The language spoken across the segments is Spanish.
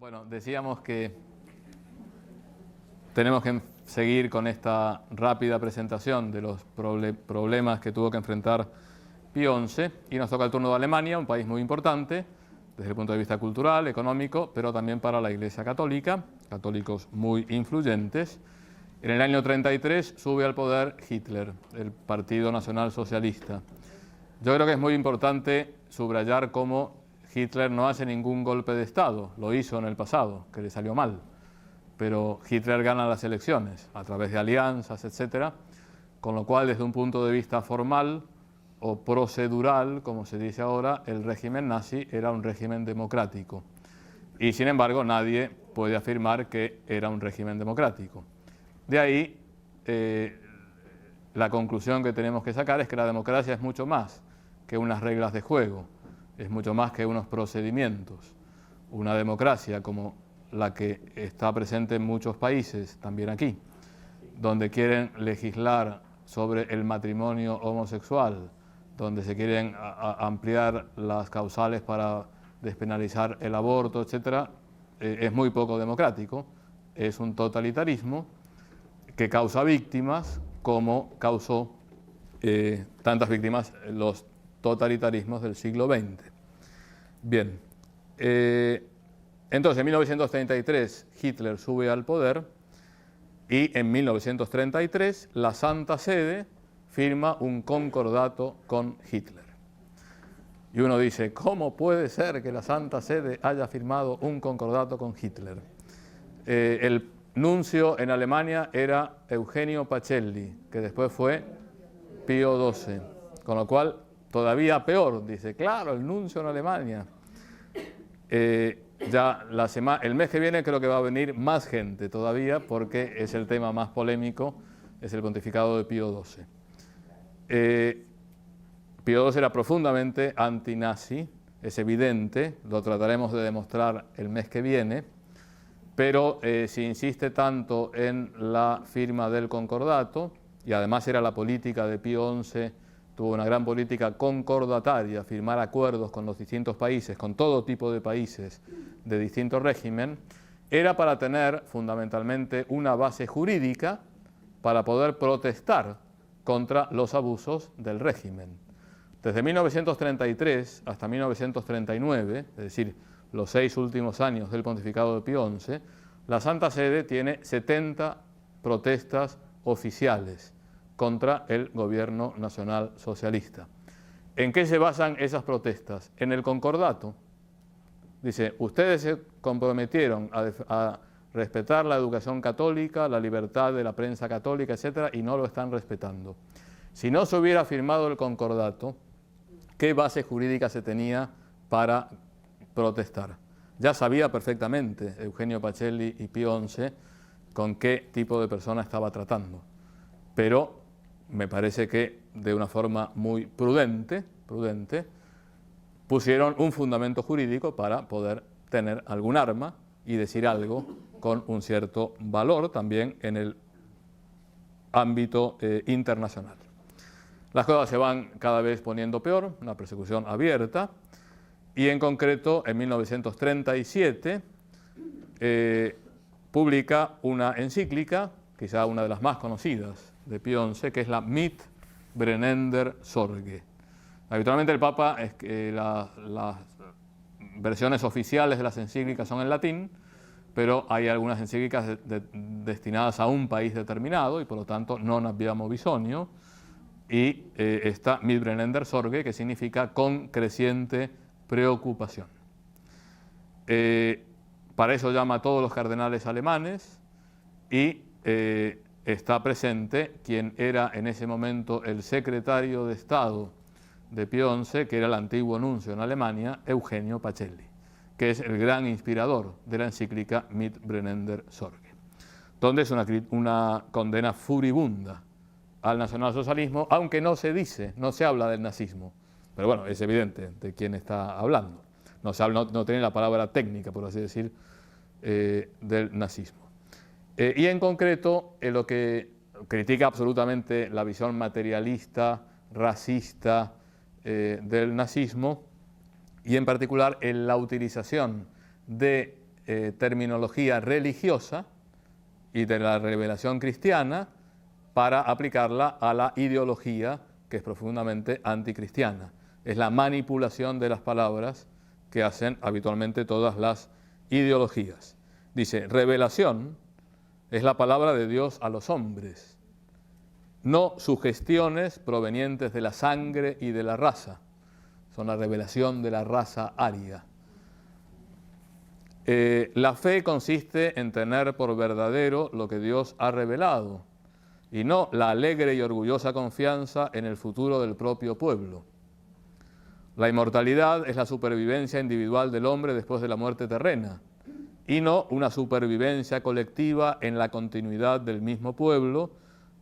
Bueno, decíamos que tenemos que seguir con esta rápida presentación de los problemas que tuvo que enfrentar Pío XI y nos toca el turno de Alemania, un país muy importante desde el punto de vista cultural, económico, pero también para la Iglesia Católica, católicos muy influyentes. En el año 33 sube al poder Hitler, el Partido Nacional Socialista. Yo creo que es muy importante subrayar cómo Hitler no hace ningún golpe de Estado, lo hizo en el pasado, que le salió mal, pero Hitler gana las elecciones a través de alianzas, etc., con lo cual desde un punto de vista formal o procedural, como se dice ahora, el régimen nazi era un régimen democrático y sin embargo nadie puede afirmar que era un régimen democrático. De ahí la conclusión que tenemos que sacar es que la democracia es mucho más que unas reglas de juego, es mucho más que unos procedimientos. Una democracia como la que está presente en muchos países, también aquí, donde quieren legislar sobre el matrimonio homosexual, donde se quieren ampliar las causales para despenalizar el aborto, etc., es muy poco democrático, es un totalitarismo que causa víctimas como causó tantas víctimas los totalitarismos del siglo XX. Bien, entonces en 1933 Hitler sube al poder y en 1933 la Santa Sede firma un concordato con Hitler. Y uno dice, ¿cómo puede ser que la Santa Sede haya firmado un concordato con Hitler? El nuncio en Alemania era Eugenio Pacelli, que después fue Pío XII, con lo cual todavía peor, dice, claro, el nuncio en Alemania. Ya el mes que viene creo que va a venir más gente todavía porque es el tema más polémico, es el pontificado de Pío XII. Pío XII era profundamente antinazi, es evidente, lo trataremos de demostrar el mes que viene, pero se insiste tanto en la firma del concordato, y además era la política de Pío XI, tuvo una gran política concordataria, firmar acuerdos con los distintos países, con todo tipo de países de distinto régimen, era para tener fundamentalmente una base jurídica para poder protestar contra los abusos del régimen. Desde 1933 hasta 1939, es decir, los 6 últimos años del pontificado de Pío XI, la Santa Sede tiene 70 protestas oficiales contra el gobierno nacional socialista. ¿En qué se basan esas protestas? En el concordato. Dice, ustedes se comprometieron a respetar la educación católica, la libertad de la prensa católica, etc., y no lo están respetando. Si no se hubiera firmado el concordato, ¿qué base jurídica se tenía para protestar? Ya sabía perfectamente Eugenio Pacelli y Pío XI con qué tipo de persona estaba tratando, pero me parece que de una forma muy prudente, pusieron un fundamento jurídico para poder tener algún arma y decir algo con un cierto valor también en el ámbito internacional. Las cosas se van cada vez poniendo peor, una persecución abierta, y en concreto en 1937 publica una encíclica, quizá una de las más conocidas de Pío XI, que es la Mitbrennender Sorge. Habitualmente el Papa, las versiones oficiales de las encíclicas son en latín, pero hay algunas encíclicas destinadas a un país determinado y por lo tanto non abbiamo bisogno, y está Mitbrennender Sorge, que significa con creciente preocupación. Para eso llama a todos los cardenales alemanes y está presente quien era en ese momento el secretario de Estado de Pío XI, que era el antiguo nuncio en Alemania, Eugenio Pacelli, que es el gran inspirador de la encíclica Mitbrennender Sorge, donde es una condena furibunda al nacionalsocialismo, aunque no se dice, no se habla del nazismo, pero bueno, es evidente de quién está hablando, no tiene la palabra técnica, por así decir, del nazismo. Y en concreto, lo que critica absolutamente la visión materialista, racista del nazismo, y en particular en la utilización de terminología religiosa y de la revelación cristiana para aplicarla a la ideología que es profundamente anticristiana. Es la manipulación de las palabras que hacen habitualmente todas las ideologías. Dice, revelación es la palabra de Dios a los hombres, no sugestiones provenientes de la sangre y de la raza. Son la revelación de la raza aria. La fe consiste en tener por verdadero lo que Dios ha revelado y no la alegre y orgullosa confianza en el futuro del propio pueblo. La inmortalidad es la supervivencia individual del hombre después de la muerte terrena y no una supervivencia colectiva en la continuidad del mismo pueblo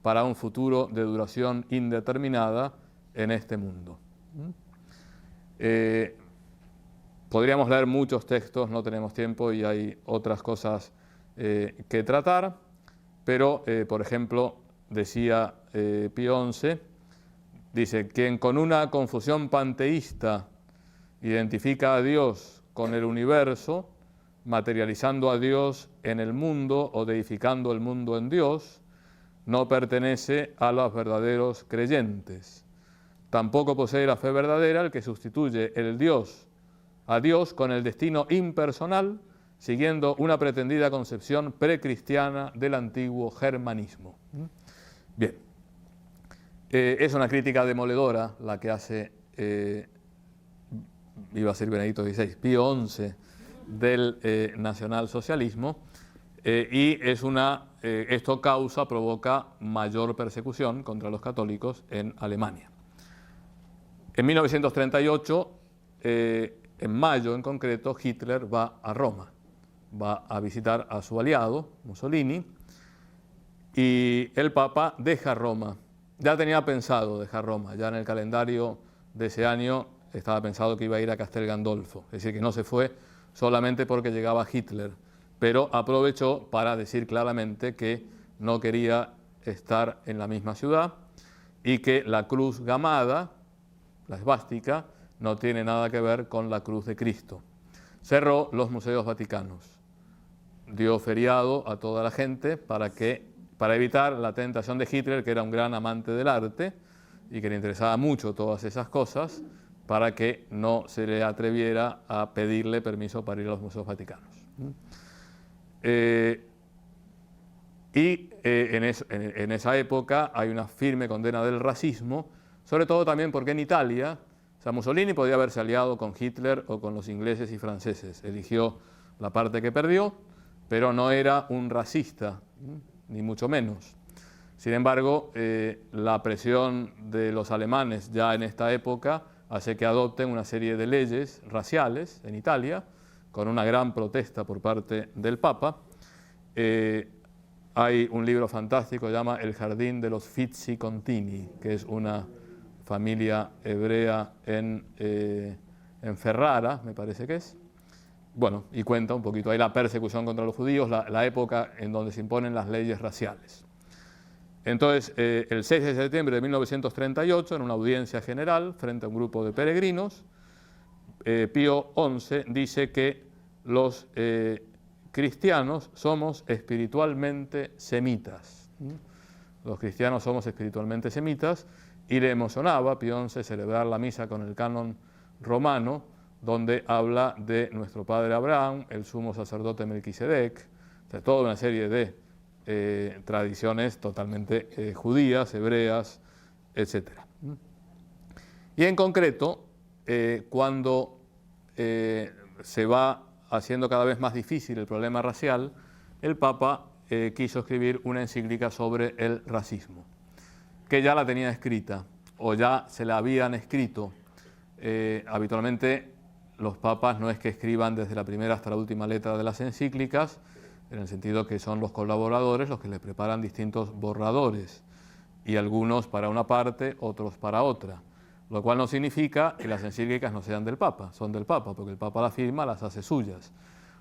para un futuro de duración indeterminada en este mundo. Podríamos leer muchos textos, no tenemos tiempo y hay otras cosas que tratar, pero, por ejemplo, decía Pío XI, dice, quien con una confusión panteísta identifica a Dios con el universo, materializando a Dios en el mundo o deificando el mundo en Dios, no pertenece a los verdaderos creyentes. Tampoco posee la fe verdadera el que sustituye a Dios con el destino impersonal, siguiendo una pretendida concepción precristiana del antiguo germanismo. Bien, es una crítica demoledora la que hace, iba a ser Benedicto XVI, Pío XI del nacionalsocialismo, y esto provoca mayor persecución contra los católicos en Alemania. En 1938, en mayo en concreto, Hitler va a Roma, va a visitar a su aliado, Mussolini, y el Papa deja Roma. Ya tenía pensado dejar Roma, ya en el calendario de ese año estaba pensado que iba a ir a Castel Gandolfo, es decir, que no se fue solamente porque llegaba Hitler, pero aprovechó para decir claramente que no quería estar en la misma ciudad y que la cruz gamada, la esvástica, no tiene nada que ver con la cruz de Cristo. Cerró los museos vaticanos, dio feriado a toda la gente para evitar la tentación de Hitler, que era un gran amante del arte y que le interesaba mucho todas esas cosas, para que no se le atreviera a pedirle permiso para ir a los museos vaticanos. En esa época hay una firme condena del racismo, sobre todo también porque en Italia, o sea, Mussolini podía haberse aliado con Hitler o con los ingleses y franceses, eligió la parte que perdió, pero no era un racista, ni mucho menos. Sin embargo, la presión de los alemanes ya en esta época hace que adopten una serie de leyes raciales en Italia, con una gran protesta por parte del Papa. Hay un libro fantástico que se llama El jardín de los Fizzi Contini, que es una familia hebrea en Ferrara, me parece que es. Bueno, y cuenta un poquito ahí la persecución contra los judíos, la época en donde se imponen las leyes raciales. Entonces, el 6 de septiembre de 1938, en una audiencia general frente a un grupo de peregrinos, Pío XI dice que los cristianos somos espiritualmente semitas. Los cristianos somos espiritualmente semitas, y le emocionaba Pío XI celebrar la misa con el canon romano, donde habla de nuestro padre Abraham, el sumo sacerdote Melquisedec, o sea, toda una serie de tradiciones totalmente judías, hebreas, etc. Y en concreto, cuando se va haciendo cada vez más difícil el problema racial, el Papa quiso escribir una encíclica sobre el racismo, que ya la tenía escrita, o ya se la habían escrito. Habitualmente los papas no es que escriban desde la primera hasta la última letra de las encíclicas, en el sentido que son los colaboradores los que les preparan distintos borradores, y algunos para una parte, otros para otra, lo cual no significa que las encíclicas no sean del Papa, son del Papa, porque el Papa las firma, las hace suyas,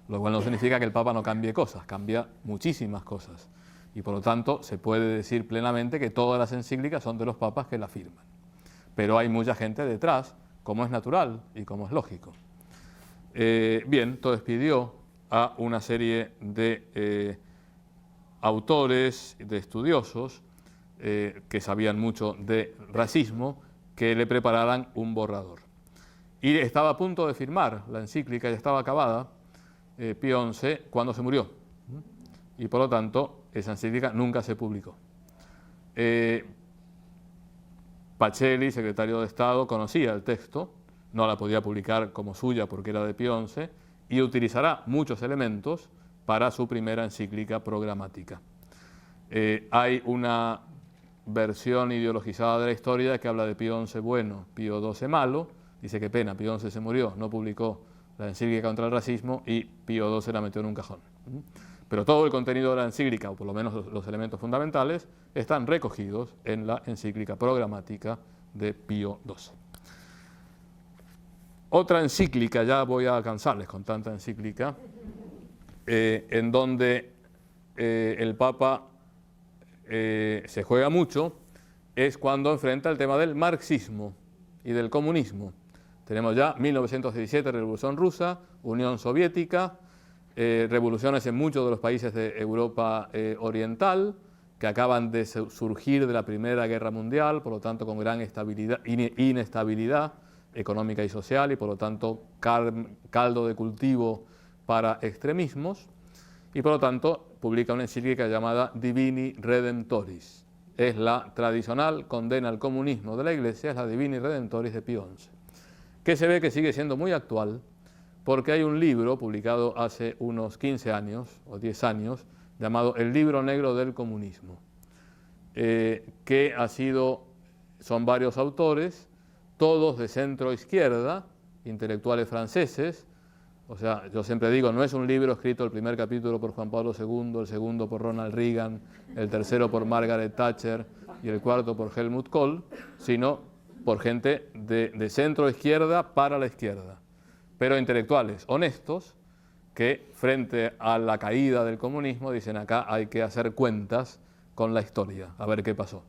lo cual no significa que el Papa no cambie cosas, cambia muchísimas cosas, y por lo tanto se puede decir plenamente que todas las encíclicas son de los papas que las firman. Pero hay mucha gente detrás, como es natural y como es lógico. Bien, entonces pidió a una serie de autores, de estudiosos que sabían mucho de racismo, que le prepararan un borrador. Y estaba a punto de firmar la encíclica, ya estaba acabada, Pío XI, cuando se murió. Y por lo tanto, esa encíclica nunca se publicó. Pacelli, secretario de Estado, conocía el texto, no la podía publicar como suya porque era de Pío XI, y utilizará muchos elementos para su primera encíclica programática. Hay una versión ideologizada de la historia que habla de Pío XI bueno, Pío XII malo. Dice que pena, Pío XI se murió, no publicó la encíclica contra el racismo y Pío XII la metió en un cajón. Pero todo el contenido de la encíclica, o por lo menos los elementos fundamentales, están recogidos en la encíclica programática de Pío XII. Otra encíclica, ya voy a cansarles con tanta encíclica, en donde el Papa se juega mucho, es cuando enfrenta el tema del marxismo y del comunismo. Tenemos ya 1917, Revolución Rusa, Unión Soviética, revoluciones en muchos de los países de Europa Oriental, que acaban de surgir de la Primera Guerra Mundial, por lo tanto con gran inestabilidad económica y social, y por lo tanto caldo de cultivo para extremismos, y por lo tanto publica una encíclica llamada Divini Redemptoris. Es la tradicional condena al comunismo de la Iglesia, es la Divini Redemptoris de Pío XI, que se ve que sigue siendo muy actual, porque hay un libro publicado hace unos 15 años o 10 años, llamado El Libro Negro del Comunismo, que son varios autores, todos de centro izquierda, intelectuales franceses. O sea, yo siempre digo, no es un libro escrito el primer capítulo por Juan Pablo II, el segundo por Ronald Reagan, el tercero por Margaret Thatcher y el cuarto por Helmut Kohl, sino por gente de centro izquierda para la izquierda, pero intelectuales honestos que frente a la caída del comunismo dicen acá hay que hacer cuentas con la historia, a ver qué pasó,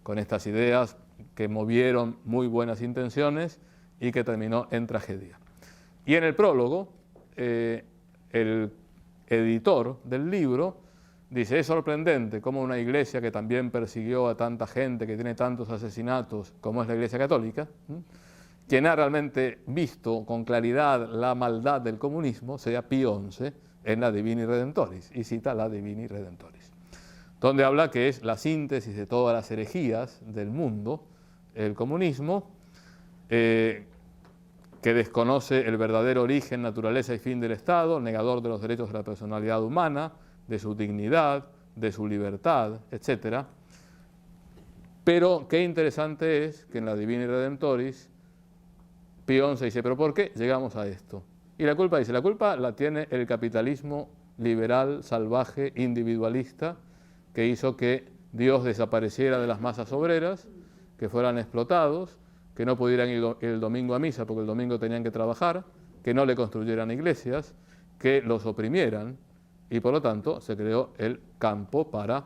con estas ideas que movieron muy buenas intenciones y que terminó en tragedia. Y en el prólogo, el editor del libro dice, es sorprendente cómo una iglesia que también persiguió a tanta gente, que tiene tantos asesinatos como es la Iglesia Católica, quien ha realmente visto con claridad la maldad del comunismo, sea Pío XI en la Divini Redemptoris, y cita la Divini Redemptoris, donde habla que es la síntesis de todas las herejías del mundo, el comunismo, que desconoce el verdadero origen, naturaleza y fin del Estado, negador de los derechos de la personalidad humana, de su dignidad, de su libertad, etc. Pero qué interesante es que en la Divini Redemptoris Pío XI dice, ¿pero por qué llegamos a esto? Y la culpa dice, la culpa la tiene el capitalismo liberal, salvaje, individualista, que hizo que Dios desapareciera de las masas obreras, que fueran explotados, que no pudieran ir el domingo a misa porque el domingo tenían que trabajar, que no le construyeran iglesias, que los oprimieran, y por lo tanto se creó el campo para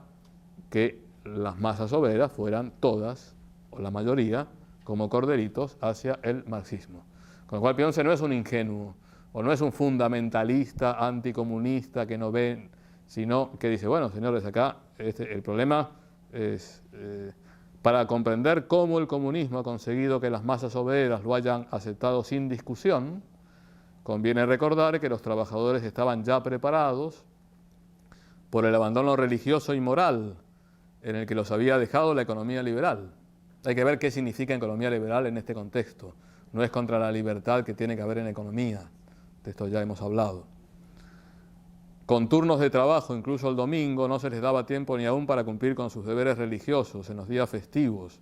que las masas obreras fueran todas, o la mayoría, como corderitos hacia el marxismo. Con lo cual Pío XI no es un ingenuo, o no es un fundamentalista anticomunista que no ve, sino que dice, bueno, señores, acá el problema es... para comprender cómo el comunismo ha conseguido que las masas obreras lo hayan aceptado sin discusión, conviene recordar que los trabajadores estaban ya preparados por el abandono religioso y moral en el que los había dejado la economía liberal. Hay que ver qué significa economía liberal en este contexto. No es contra la libertad que tiene que haber en economía, de esto ya hemos hablado. Con turnos de trabajo, incluso el domingo, no se les daba tiempo ni aún para cumplir con sus deberes religiosos en los días festivos.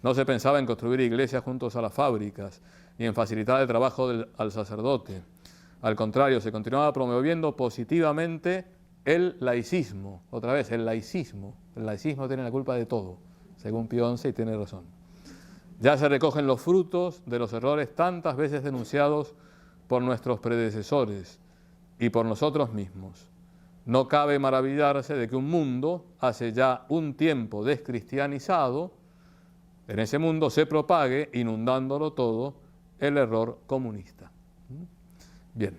No se pensaba en construir iglesias juntos a las fábricas, ni en facilitar el trabajo al sacerdote. Al contrario, se continuaba promoviendo positivamente el laicismo. Otra vez, el laicismo. El laicismo tiene la culpa de todo, según Pío XI, y tiene razón. Ya se recogen los frutos de los errores tantas veces denunciados por nuestros predecesores y por nosotros mismos. No cabe maravillarse de que un mundo, hace ya un tiempo descristianizado, en ese mundo se propague, inundándolo todo, el error comunista. Bien,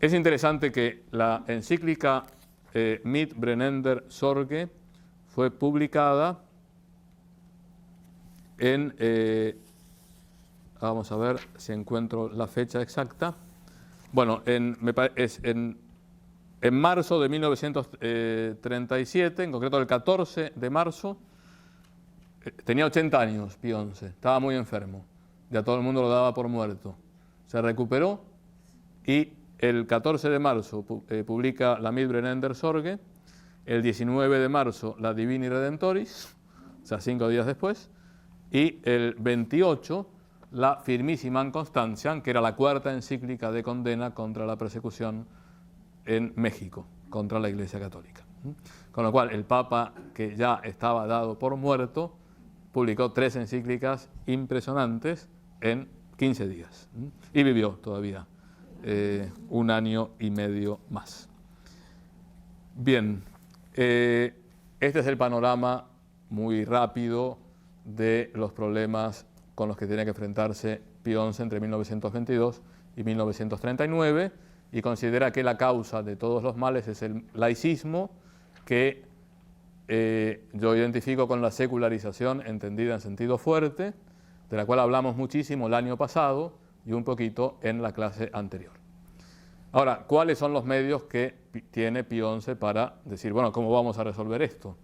Es interesante que la encíclica Mit brennender Sorge fue publicada en, vamos a ver si encuentro la fecha exacta, bueno, en marzo de 1937, en concreto el 14 de marzo, tenía 80 años Pío XI, estaba muy enfermo, ya todo el mundo lo daba por muerto. Se recuperó y el 14 de marzo publica la Mit brennender Sorge, el 19 de marzo la Divini Redemptoris, o sea, 5 días después, y el 28 la Firmissimam Constantiam, que era la cuarta encíclica de condena contra la persecución en México, contra la Iglesia Católica. Con lo cual, el Papa, que ya estaba dado por muerto, publicó 3 encíclicas impresionantes en 15 días. Y vivió todavía 1 año y medio más. Bien, este es el panorama muy rápido de los problemas con los que tenía que enfrentarse Pío XI entre 1922 y 1939, y considera que la causa de todos los males es el laicismo, que yo identifico con la secularización entendida en sentido fuerte, de la cual hablamos muchísimo el año pasado y un poquito en la clase anterior. Ahora, ¿cuáles son los medios que tiene Pío XI para decir, bueno, ¿cómo vamos a resolver esto?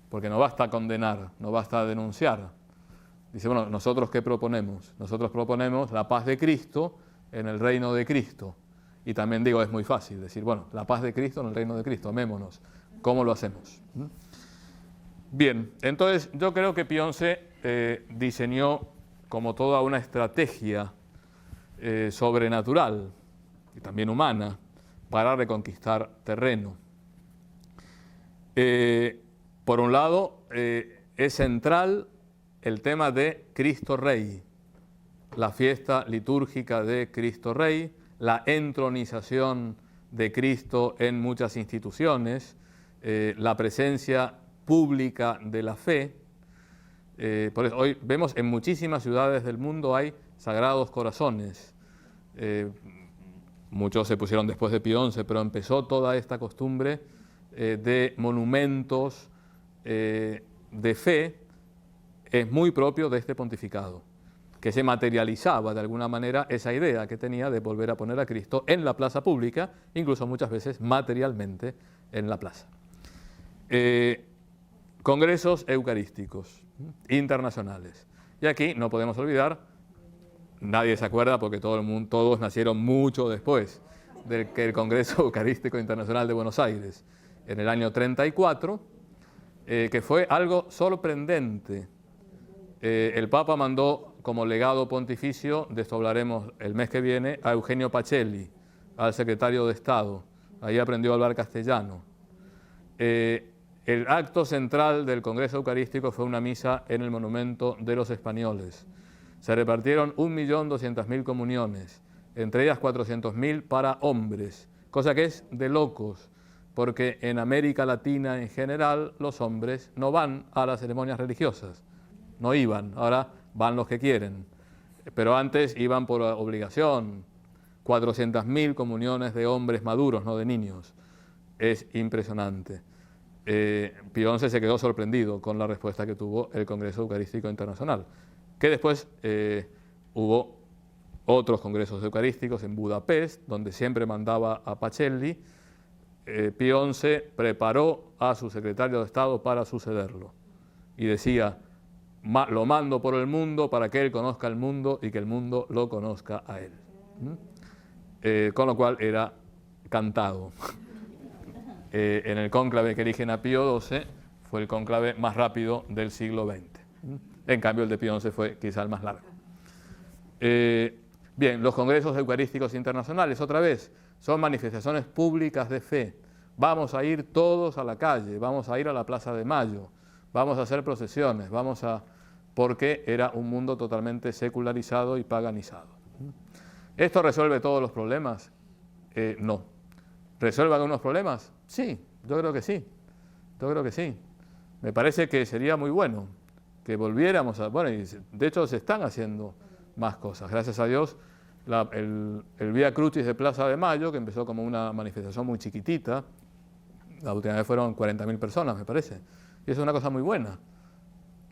Porque no basta condenar, no basta denunciar. Dice, bueno, ¿nosotros qué proponemos? Nosotros proponemos la paz de Cristo en el reino de Cristo. Y también digo, es muy fácil decir, bueno, la paz de Cristo en el reino de Cristo, amémonos. ¿Cómo lo hacemos? Bien, entonces yo creo que Pío XI diseñó como toda una estrategia sobrenatural y también humana para reconquistar terreno. Por un lado, es central el tema de Cristo Rey, la fiesta litúrgica de Cristo Rey, la entronización de Cristo en muchas instituciones, la presencia pública de la fe. Por eso hoy vemos en muchísimas ciudades del mundo hay sagrados corazones. Muchos se pusieron después de Pío XI, pero empezó toda esta costumbre de monumentos de fe. Es muy propio de este pontificado, que se materializaba de alguna manera esa idea que tenía de volver a poner a Cristo en la plaza pública, incluso muchas veces materialmente en la plaza. Congresos eucarísticos internacionales. Y aquí no podemos olvidar, nadie se acuerda porque todos nacieron mucho después del Congreso Eucarístico Internacional de Buenos Aires, en el año 34, que fue algo sorprendente. El Papa mandó como legado pontificio, de esto hablaremos el mes que viene, a Eugenio Pacelli, al secretario de Estado. Ahí aprendió a hablar castellano. El acto central del Congreso Eucarístico fue una misa en el Monumento de los Españoles. Se repartieron 1.200.000 comuniones, entre ellas 400.000 para hombres, cosa que es de locos, porque en América Latina en general los hombres no van a las ceremonias religiosas. No iban, ahora van los que quieren, pero antes iban por obligación. 400.000 comuniones de hombres maduros, no de niños. Es impresionante. Pío XI se quedó sorprendido con la respuesta que tuvo el Congreso Eucarístico Internacional, que después hubo otros congresos eucarísticos en Budapest, donde siempre mandaba a Pacelli. Pío XI preparó a su secretario de Estado para sucederlo y decía, lo mando por el mundo para que él conozca el mundo y que el mundo lo conozca a él. Con lo cual era cantado. En el cónclave que eligen a Pío XII fue el cónclave más rápido del siglo XX. En cambio, el de Pío XI fue quizá el más largo. Bien, los congresos eucarísticos internacionales, otra vez, son manifestaciones públicas de fe. Vamos a ir todos a la calle, vamos a ir a la Plaza de Mayo, vamos a hacer procesiones, porque era un mundo totalmente secularizado y paganizado. ¿Esto resuelve todos los problemas? No. ¿Resuelve algunos problemas? Sí, yo creo que sí. Yo creo que sí. Me parece que sería muy bueno que volviéramos a... Bueno, y de hecho se están haciendo más cosas. Gracias a Dios, el Vía Crucis de Plaza de Mayo, que empezó como una manifestación muy chiquitita. La última vez fueron 40.000 personas, me parece. Y eso es una cosa muy buena.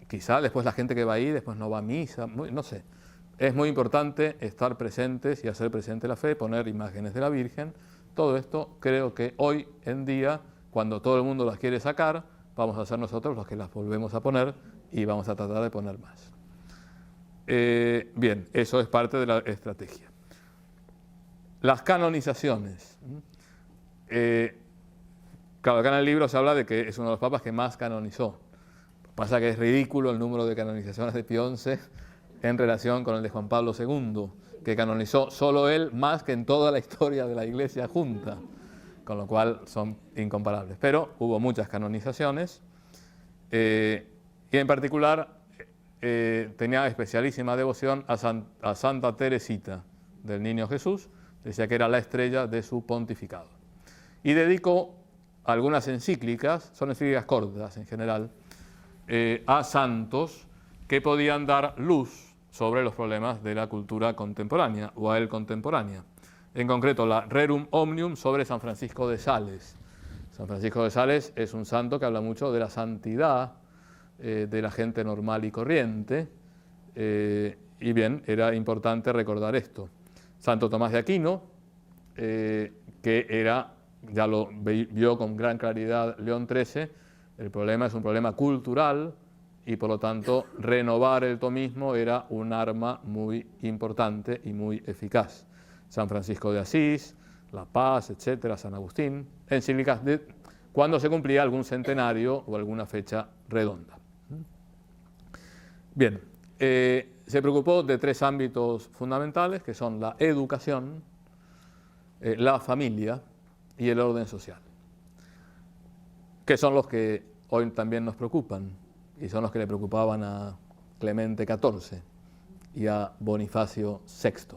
Quizá después la gente que va ahí, después no va a misa, no sé. Es muy importante estar presentes y hacer presente la fe, poner imágenes de la Virgen. Todo esto creo que hoy en día, cuando todo el mundo las quiere sacar, vamos a ser nosotros los que las volvemos a poner y vamos a tratar de poner más. Bien, eso es parte de la estrategia. Las canonizaciones. Claro, acá en el libro se habla de que es uno de los papas que más canonizó. Pasa que es ridículo el número de canonizaciones de Pío XI en relación con el de Juan Pablo II, que canonizó solo él más que en toda la historia de la Iglesia junta, con lo cual son incomparables. Pero hubo muchas canonizaciones y en particular tenía especialísima devoción a Santa Teresita del Niño Jesús, decía que era la estrella de su pontificado. Y dedicó algunas encíclicas, son encíclicas cortas en general, a santos que podían dar luz sobre los problemas de la cultura contemporánea o a él contemporánea. En concreto, la Rerum Omnium sobre San Francisco de Sales. San Francisco de Sales es un santo que habla mucho de la santidad de la gente normal y corriente, y bien, era importante recordar esto. Santo Tomás de Aquino, que era, ya lo vio con gran claridad León XIII, el problema es un problema cultural y por lo tanto renovar el tomismo era un arma muy importante y muy eficaz. San Francisco de Asís, La Paz, etcétera, San Agustín, encíclicas de cuando se cumplía algún centenario o alguna fecha redonda. Bien, se preocupó de tres ámbitos fundamentales que son la educación, la familia y el orden social, que son los que hoy también nos preocupan y son los que le preocupaban a Clemente XIV y a Bonifacio VI,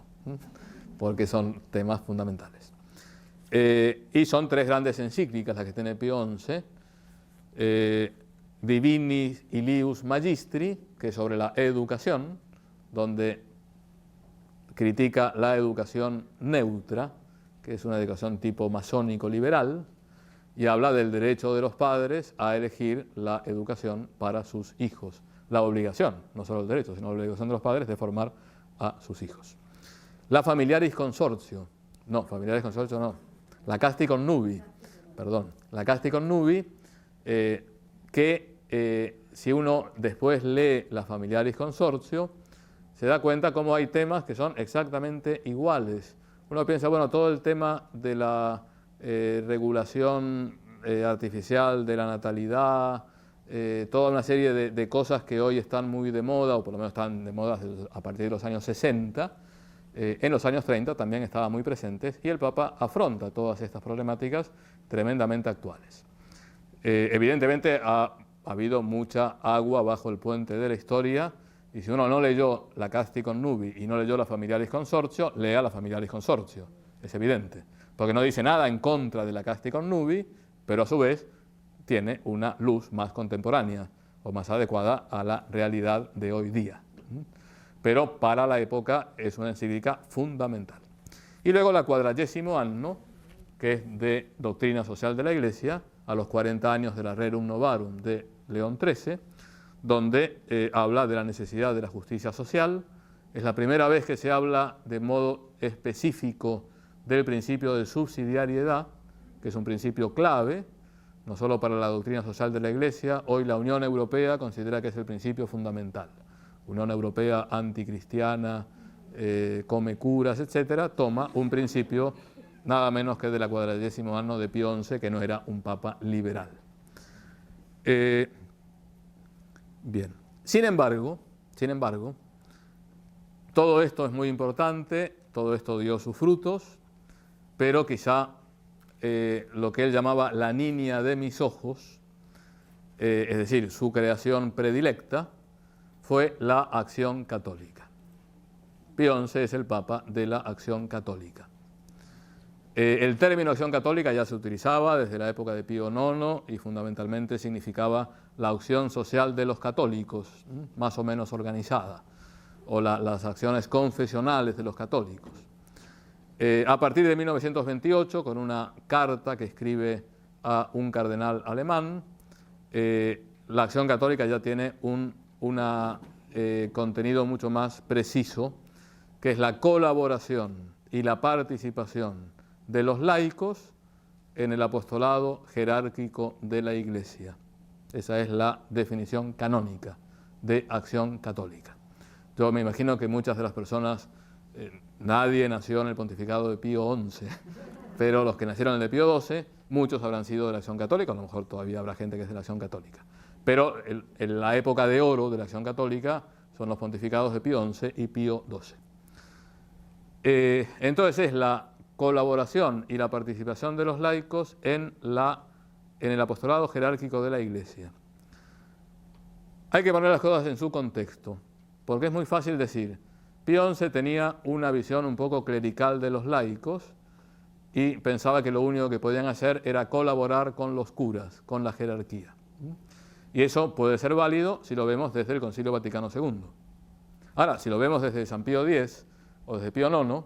porque son temas fundamentales. Y son tres grandes encíclicas las que tiene Pío XI, Divini Ilius Magistri, que es sobre la educación, donde critica la educación neutra, que es una educación tipo masónico-liberal, y habla del derecho de los padres a elegir la educación para sus hijos. La obligación, no solo el derecho, sino la obligación de los padres de formar a sus hijos. La Familiaris Consortio, la Casti Connubii, la Casti Connubii, que si uno después lee la Familiaris Consortio, se da cuenta cómo hay temas que son exactamente iguales. Uno piensa, bueno, todo el tema de la regulación artificial de la natalidad, toda una serie de cosas que hoy están muy de moda, o por lo menos están de moda a partir de los años 60, en los años 30 también estaban muy presentes, y el Papa afronta todas estas problemáticas tremendamente actuales. Evidentemente ha habido mucha agua bajo el puente de la historia, y si uno no leyó la Casti Connubii y no leyó la Familiaris Consortio, lea la Familiaris Consortio, es evidente, porque no dice nada en contra de la Casti Connubii, pero a su vez tiene una luz más contemporánea o más adecuada a la realidad de hoy día. Pero para la época es una encíclica fundamental. Y luego la Quadragesimo Anno, que es de doctrina social de la Iglesia, a los 40 años de la Rerum Novarum de León XIII, donde habla de la necesidad de la justicia social. Es la primera vez que se habla de modo específico del principio de subsidiariedad, que es un principio clave, no solo para la doctrina social de la Iglesia. Hoy la Unión Europea considera que es el principio fundamental. Unión Europea anticristiana, come curas, etcétera, toma un principio nada menos que de la Quadragesimo Anno de Pío XI, que no era un papa liberal. Bien, sin embargo, todo esto es muy importante, todo esto dio sus frutos, pero quizá lo que él llamaba la niña de mis ojos, es decir, su creación predilecta, fue la acción católica. Pío XI es el papa de la acción católica. El término acción católica ya se utilizaba desde la época de Pío IX y fundamentalmente significaba la acción social de los católicos, más o menos organizada, o las acciones confesionales de los católicos. A partir de 1928, con una carta que escribe a un cardenal alemán, la Acción Católica ya tiene un contenido mucho más preciso, que es la colaboración y la participación de los laicos en el apostolado jerárquico de la Iglesia. Esa es la definición canónica de Acción Católica. Yo me imagino que muchas de las personas, nadie nació en el pontificado de Pío XI, pero los que nacieron en el de Pío XII, muchos habrán sido de la Acción Católica, a lo mejor todavía habrá gente que es de la Acción Católica. Pero en la época de oro de la Acción Católica son los pontificados de Pío XI y Pío XII. Entonces es la colaboración y la participación de los laicos en el apostolado jerárquico de la Iglesia. Hay que poner las cosas en su contexto, porque es muy fácil decir, Pío XI tenía una visión un poco clerical de los laicos y pensaba que lo único que podían hacer era colaborar con los curas, con la jerarquía. Y eso puede ser válido si lo vemos desde el Concilio Vaticano II. Ahora, si lo vemos desde San Pío X o desde Pío IX,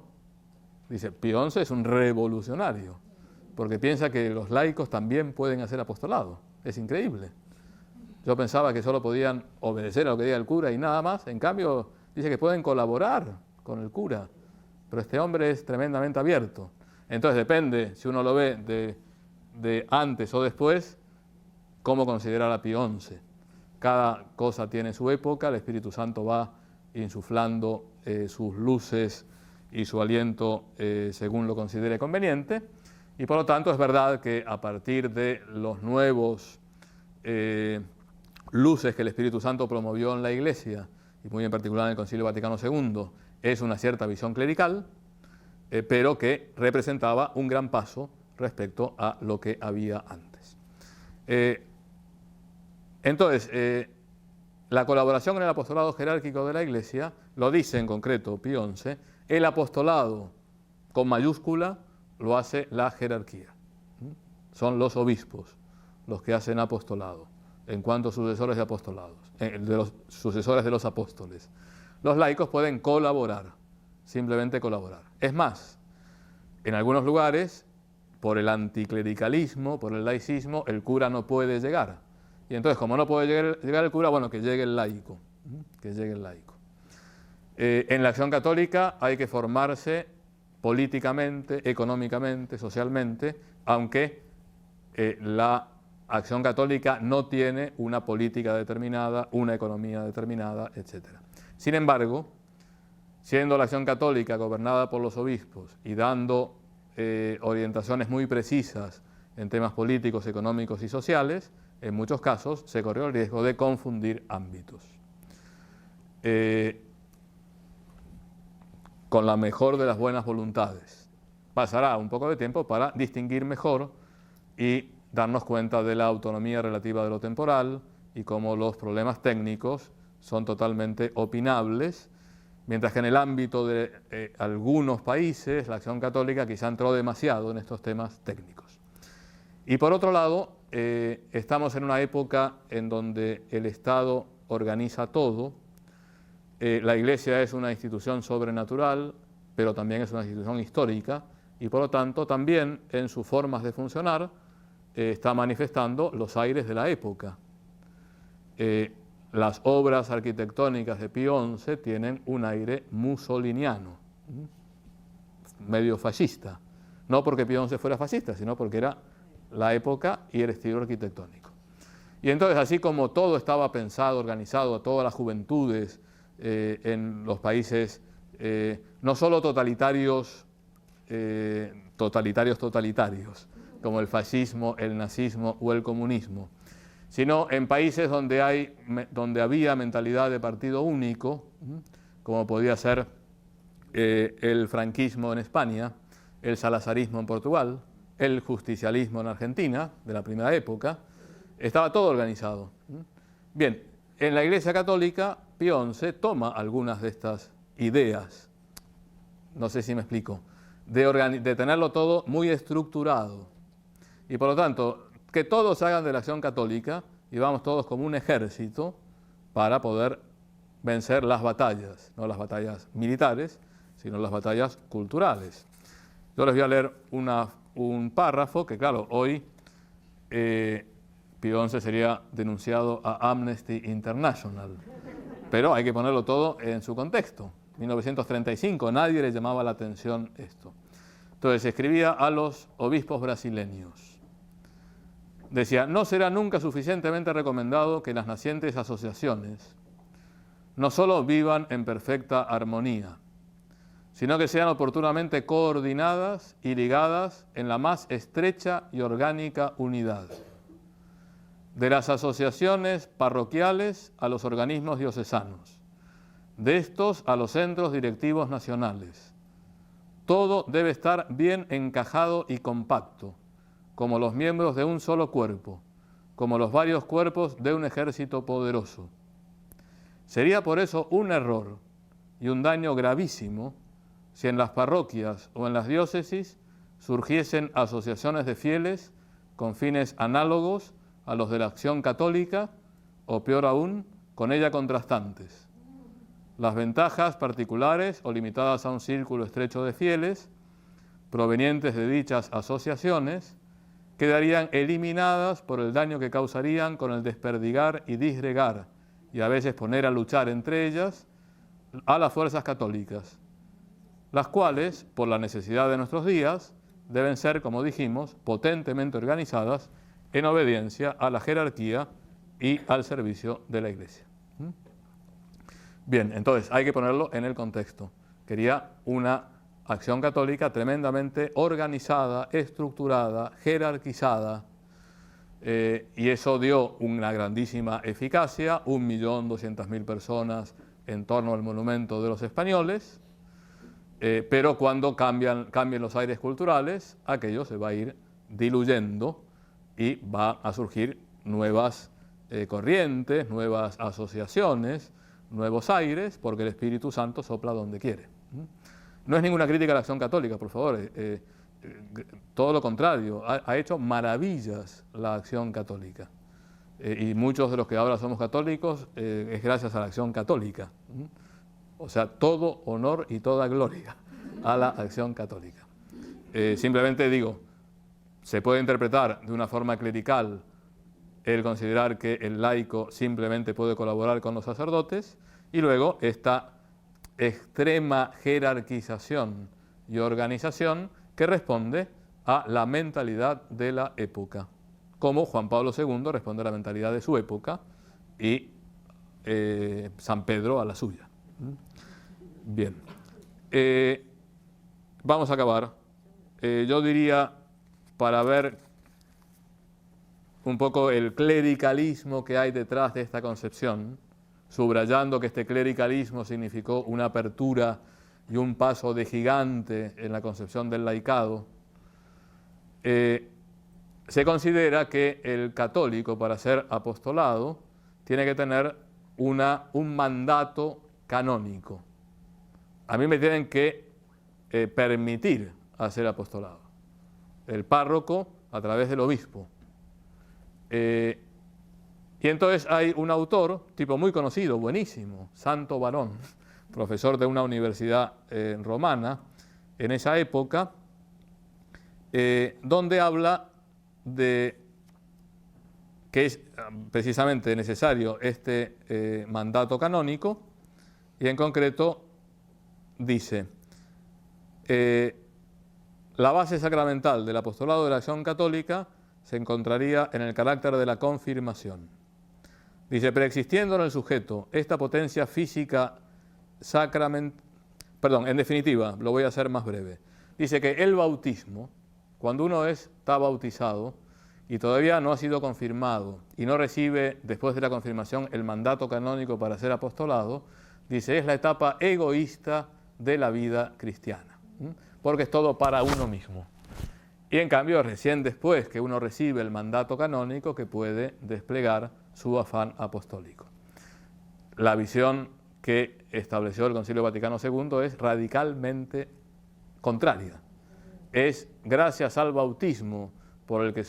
dice, Pío XI es un revolucionario, porque piensa que los laicos también pueden hacer apostolado. Es increíble. Yo pensaba que solo podían obedecer a lo que diga el cura y nada más. En cambio, dice que pueden colaborar con el cura. Pero este hombre es tremendamente abierto. Entonces depende, si uno lo ve de antes o después, cómo considerar a Pío XI. Cada cosa tiene su época, el Espíritu Santo va insuflando sus luces y su aliento según lo considere conveniente. Y por lo tanto es verdad que a partir de los nuevos luces que el Espíritu Santo promovió en la Iglesia, y muy en particular en el Concilio Vaticano II, es una cierta visión clerical, pero que representaba un gran paso respecto a lo que había antes. Entonces, la colaboración en el apostolado jerárquico de la Iglesia, lo dice en concreto Pío XI, el apostolado con mayúscula lo hace la jerarquía. Son los obispos los que hacen apostolado, en cuanto a sucesores de apostolados, de los sucesores de los apóstoles. Los laicos pueden colaborar, simplemente colaborar. Es más, en algunos lugares, por el anticlericalismo, por el laicismo, el cura no puede llegar. Y entonces, como no puede llegar el cura, bueno, que llegue el laico. Que llegue el laico. En la Acción Católica hay que formarse políticamente, económicamente, socialmente, aunque la Acción Católica no tiene una política determinada, una economía determinada, etc. Sin embargo, siendo la Acción Católica gobernada por los obispos y dando orientaciones muy precisas en temas políticos, económicos y sociales, en muchos casos se corrió el riesgo de confundir ámbitos. Con la mejor de las buenas voluntades. Pasará un poco de tiempo para distinguir mejor y darnos cuenta de la autonomía relativa de lo temporal y cómo los problemas técnicos son totalmente opinables, mientras que en el ámbito de algunos países la Acción Católica quizá entró demasiado en estos temas técnicos. Y por otro lado, estamos en una época en donde el Estado organiza todo. La Iglesia es una institución sobrenatural, pero también es una institución histórica, y por lo tanto también en sus formas de funcionar está manifestando los aires de la época. Las obras arquitectónicas de Pío XI tienen un aire mussoliniano, medio fascista. No porque Pío XI fuera fascista, sino porque era la época y el estilo arquitectónico. Y entonces, así como todo estaba pensado, organizado, a todas las juventudes en los países, no solo totalitarios, como el fascismo, el nazismo o el comunismo, sino en países donde había mentalidad de partido único, como podía ser el franquismo en España, el salazarismo en Portugal, el justicialismo en Argentina, de la primera época, estaba todo organizado. Bien, en la Iglesia Católica, Pío XI toma algunas de estas ideas, no sé si me explico, de tenerlo todo muy estructurado. Y por lo tanto, que todos hagan de la Acción Católica y vamos todos como un ejército para poder vencer las batallas, no las batallas militares, sino las batallas culturales. Yo les voy a leer un párrafo que, claro, hoy Pío XI sería denunciado a Amnesty International, pero hay que ponerlo todo en su contexto. 1935, nadie le llamaba la atención esto. Entonces escribía a los obispos brasileños. Decía: no será nunca suficientemente recomendado que las nacientes asociaciones no solo vivan en perfecta armonía, sino que sean oportunamente coordinadas y ligadas en la más estrecha y orgánica unidad. De las asociaciones parroquiales a los organismos diocesanos, de estos a los centros directivos nacionales. Todo debe estar bien encajado y compacto, como los miembros de un solo cuerpo, como los varios cuerpos de un ejército poderoso. Sería por eso un error y un daño gravísimo si en las parroquias o en las diócesis surgiesen asociaciones de fieles con fines análogos a los de la Acción Católica, o peor aún, con ella contrastantes. Las ventajas particulares o limitadas a un círculo estrecho de fieles, provenientes de dichas asociaciones, quedarían eliminadas por el daño que causarían con el desperdigar y disgregar, y a veces poner a luchar entre ellas, a las fuerzas católicas, las cuales, por la necesidad de nuestros días, deben ser, como dijimos, potentemente organizadas en obediencia a la jerarquía y al servicio de la Iglesia. Bien, entonces hay que ponerlo en el contexto. Quería una acción católica tremendamente organizada, estructurada, jerarquizada, y eso dio una grandísima eficacia, 1.200.000 personas en torno al monumento de los españoles, pero cuando cambien los aires culturales, aquello se va a ir diluyendo y va a surgir nuevas corrientes, nuevas asociaciones, nuevos aires, porque el Espíritu Santo sopla donde quiere. No es ninguna crítica a la Acción Católica, por favor, todo lo contrario, ha hecho maravillas la Acción Católica. Y muchos de los que ahora somos católicos es gracias a la Acción Católica. O sea, todo honor y toda gloria a la Acción Católica. Simplemente digo, se puede interpretar de una forma clerical el considerar que el laico simplemente puede colaborar con los sacerdotes, y luego esta extrema jerarquización y organización que responde a la mentalidad de la época, como Juan Pablo II responde a la mentalidad de su época y San Pedro a la suya. Bien, vamos a acabar. Yo diría, para ver un poco el clericalismo que hay detrás de esta concepción, subrayando que este clericalismo significó una apertura y un paso de gigante en la concepción del laicado, se considera que el católico, para ser apostolado, tiene que tener un mandato canónico. A mí me tienen que permitir hacer apostolado. El párroco a través del obispo. Y entonces hay un autor, tipo muy conocido, buenísimo, Santo Varón, profesor de una universidad romana en esa época, donde habla de que es precisamente necesario este mandato canónico, y en concreto dice: la base sacramental del apostolado de la Acción Católica se encontraría en el carácter de la confirmación. Dice: preexistiendo en el sujeto esta potencia física en definitiva, lo voy a hacer más breve. Dice que el bautismo, cuando uno está bautizado y todavía no ha sido confirmado y no recibe después de la confirmación el mandato canónico para ser apostolado, dice, es la etapa egoísta de la vida cristiana, porque es todo para uno mismo. Y en cambio, recién después que uno recibe el mandato canónico, que puede desplegar su afán apostólico. La visión que estableció el Concilio Vaticano II es radicalmente contraria. Es gracias al bautismo por el que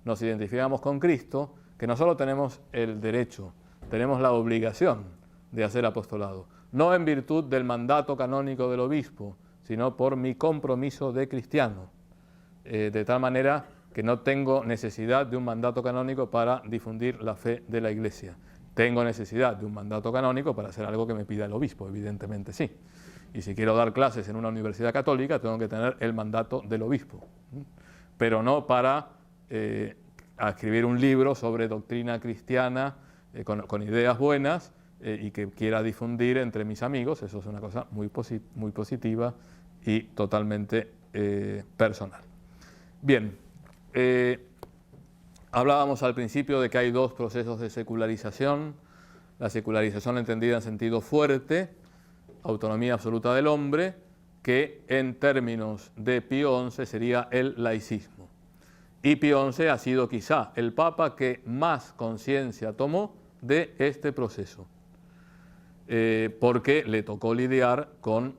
nos identificamos con Cristo, que no solo tenemos el derecho, tenemos la obligación de hacer apostolado. No en virtud del mandato canónico del obispo, sino por mi compromiso de cristiano, de tal manera que no tengo necesidad de un mandato canónico para difundir la fe de la Iglesia. Tengo necesidad de un mandato canónico para hacer algo que me pida el obispo, evidentemente sí. Y si quiero dar clases en una universidad católica, tengo que tener el mandato del obispo, pero no para escribir un libro sobre doctrina cristiana con ideas buenas y que quiera difundir entre mis amigos. Eso es una cosa muy positiva y totalmente personal. Bien, hablábamos al principio de que hay dos procesos de secularización: la secularización entendida en sentido fuerte, autonomía absoluta del hombre, que en términos de Pío XI sería el laicismo. Y Pío XI ha sido quizá el papa que más conciencia tomó de este proceso, porque le tocó lidiar con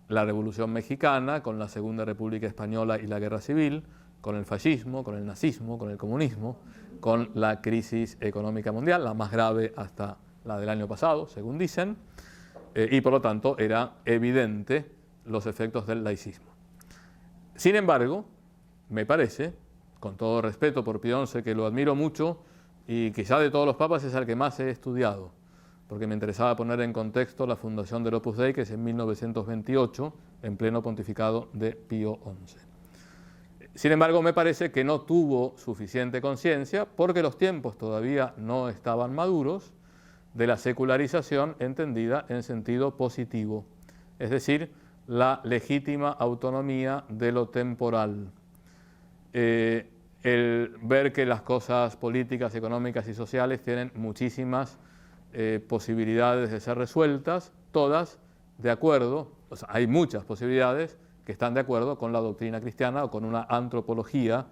la Revolución Mexicana, con la Segunda República Española y la Guerra Civil, con el fascismo, con el nazismo, con el comunismo, con la crisis económica mundial, la más grave hasta la del año pasado, según dicen, y por lo tanto era evidente los efectos del laicismo. Sin embargo, me parece, con todo respeto por Pío XI, que lo admiro mucho y quizá de todos los papas es el que más he estudiado, porque me interesaba poner en contexto la fundación del Opus Dei, que es en 1928, en pleno pontificado de Pío XI. Sin embargo, me parece que no tuvo suficiente conciencia, porque los tiempos todavía no estaban maduros, de la secularización entendida en sentido positivo, es decir, la legítima autonomía de lo temporal. El ver que las cosas políticas, económicas y sociales tienen muchísimas posibilidades de ser resueltas, todas de acuerdo, o sea, hay muchas posibilidades que están de acuerdo con la doctrina cristiana o con una antropología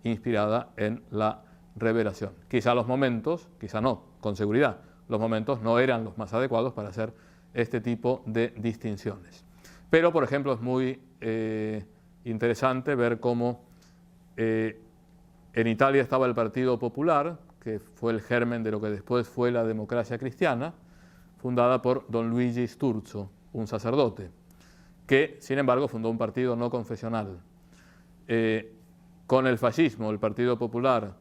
inspirada en la revelación. Quizá los momentos, quizá no, con seguridad, los momentos no eran los más adecuados para hacer este tipo de distinciones. Pero, por ejemplo, es muy interesante ver cómo en Italia estaba el Partido Popular, que fue el germen de lo que después fue la democracia cristiana, fundada por don Luigi Sturzo, un sacerdote, que, sin embargo, fundó un partido no confesional. Con el fascismo, el Partido Popular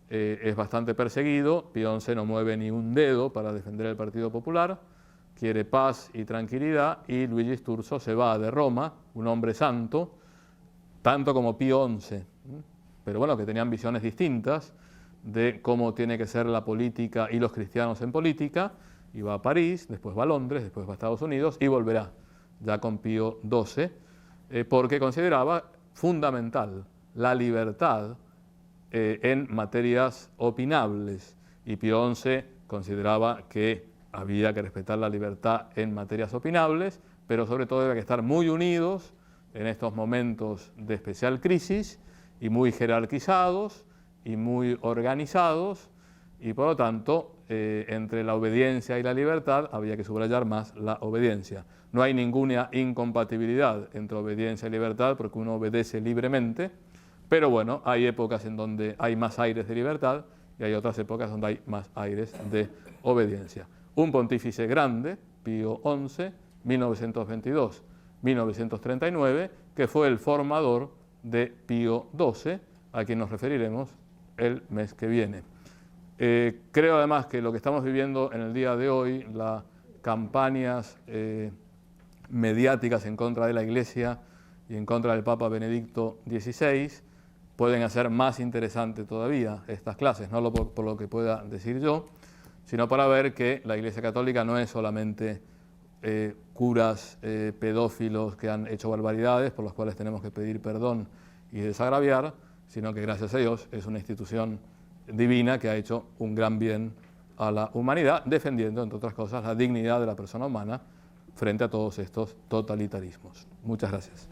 es bastante perseguido. Pío XI no mueve ni un dedo para defender el Partido Popular, quiere paz y tranquilidad, y Luigi Sturzo se va de Roma, un hombre santo, tanto como Pío XI, pero bueno, que tenían visiones distintas de cómo tiene que ser la política y los cristianos en política, y va a París, después va a Londres, después va a Estados Unidos y volverá ya con Pío XII, porque consideraba fundamental la libertad en materias opinables, y Pío XI consideraba que había que respetar la libertad en materias opinables, pero sobre todo había que estar muy unidos en estos momentos de especial crisis y muy jerarquizados y muy organizados, y por lo tanto entre la obediencia y la libertad había que subrayar más la obediencia. No hay ninguna incompatibilidad entre obediencia y libertad, porque uno obedece libremente, pero bueno, hay épocas en donde hay más aires de libertad y hay otras épocas donde hay más aires de obediencia. Un pontífice grande, Pío XI, 1922-1939, que fue el formador de Pío XII, a quien nos referiremos el mes que viene. Creo además que lo que estamos viviendo en el día de hoy, las campañas mediáticas en contra de la Iglesia y en contra del Papa Benedicto XVI, pueden hacer más interesante todavía estas clases, no por lo que pueda decir yo, sino para ver que la Iglesia Católica no es solamente curas pedófilos que han hecho barbaridades por las cuales tenemos que pedir perdón y desagraviar, sino que gracias a Dios es una institución divina que ha hecho un gran bien a la humanidad, defendiendo, entre otras cosas, la dignidad de la persona humana frente a todos estos totalitarismos. Muchas gracias.